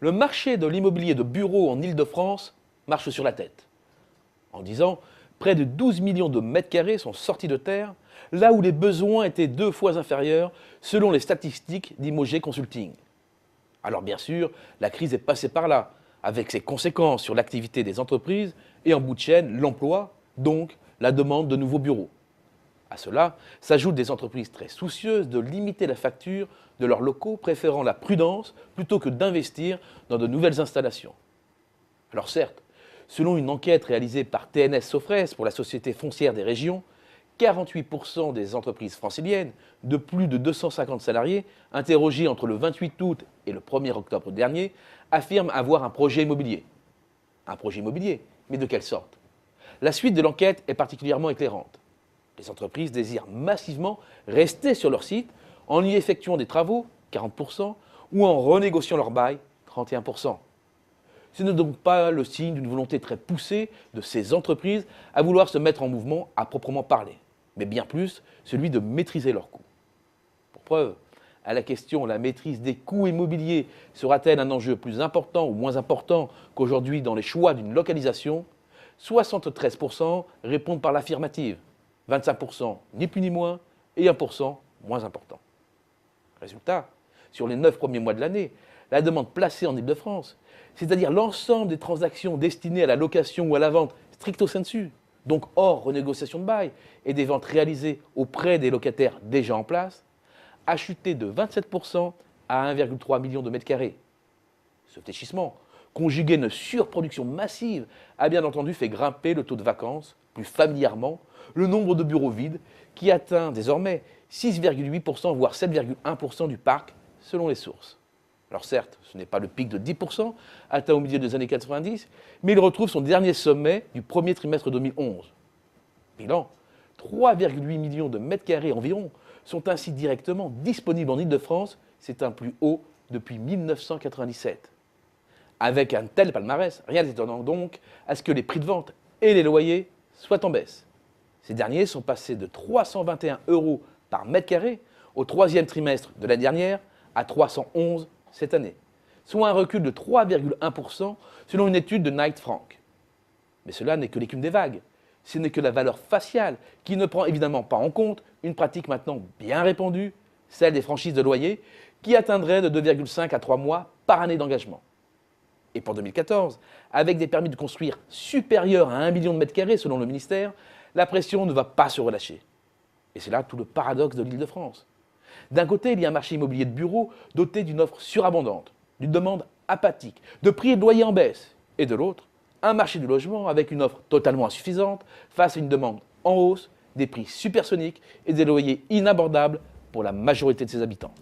le marché de l'immobilier de bureaux en Île-de-France marche sur la tête. En 10 ans, près de 12 millions de mètres carrés sont sortis de terre, là où les besoins étaient 2 fois inférieurs selon les statistiques d'Imogé Consulting. Alors bien sûr, la crise est passée par là, avec ses conséquences sur l'activité des entreprises et en bout de chaîne, l'emploi, donc la demande de nouveaux bureaux. À cela s'ajoutent des entreprises très soucieuses de limiter la facture de leurs locaux, préférant la prudence plutôt que d'investir dans de nouvelles installations. Alors certes, selon une enquête réalisée par TNS Sofres pour la Société foncière des régions, 48% des entreprises franciliennes de plus de 250 salariés, interrogées entre le 28 août et le 1er octobre dernier, affirment avoir un projet immobilier. Un projet immobilier, mais de quelle sorte? La suite de l'enquête est particulièrement éclairante. Les entreprises désirent massivement rester sur leur site en y effectuant des travaux, 40%, ou en renégociant leur bail, 31%. Ce n'est donc pas le signe d'une volonté très poussée de ces entreprises à vouloir se mettre en mouvement à proprement parler, mais bien plus celui de maîtriser leurs coûts. Pour preuve, à la question la maîtrise des coûts immobiliers sera-t-elle un enjeu plus important ou moins important qu'aujourd'hui dans les choix d'une localisation, 73% répondent par l'affirmative, 25% ni plus ni moins et 1% moins important. Résultat, sur les 9 premiers mois de l'année, la demande placée en Île-de-France, c'est-à-dire l'ensemble des transactions destinées à la location ou à la vente stricto sensu, donc hors renégociation de bail, et des ventes réalisées auprès des locataires déjà en place, a chuté de 27% à 1,3 million de mètres carrés. Ce fléchissement, conjugué à une surproduction massive, a bien entendu fait grimper le taux de vacances, plus familièrement, le nombre de bureaux vides, qui atteint désormais 6,8%, voire 7,1% du parc, selon les sources. Alors certes, ce n'est pas le pic de 10% atteint au milieu des années 90, mais il retrouve son dernier sommet du premier trimestre 2011. Bilan, 3,8 millions de mètres carrés environ sont ainsi directement disponibles en Île-de-France, c'est un plus haut depuis 1997. Avec un tel palmarès, rien d'étonnant donc à ce que les prix de vente et les loyers soient en baisse. Ces derniers sont passés de 321 € par mètre carré au troisième trimestre de l'année dernière à 311 cette année, soit un recul de 3,1% selon une étude de Knight Frank. Mais cela n'est que l'écume des vagues. Ce n'est que la valeur faciale qui ne prend évidemment pas en compte une pratique maintenant bien répandue, celle des franchises de loyer, qui atteindrait de 2,5 à 3 mois par année d'engagement. Et pour 2014, avec des permis de construire supérieurs à 1 million de mètres carrés selon le ministère, la pression ne va pas se relâcher. Et c'est là tout le paradoxe de l'Île-de-France. D'un côté, il y a un marché immobilier de bureaux doté d'une offre surabondante, d'une demande apathique, de prix et de loyers en baisse. Et de l'autre, un marché du logement avec une offre totalement insuffisante face à une demande en hausse, des prix supersoniques et des loyers inabordables pour la majorité de ses habitants.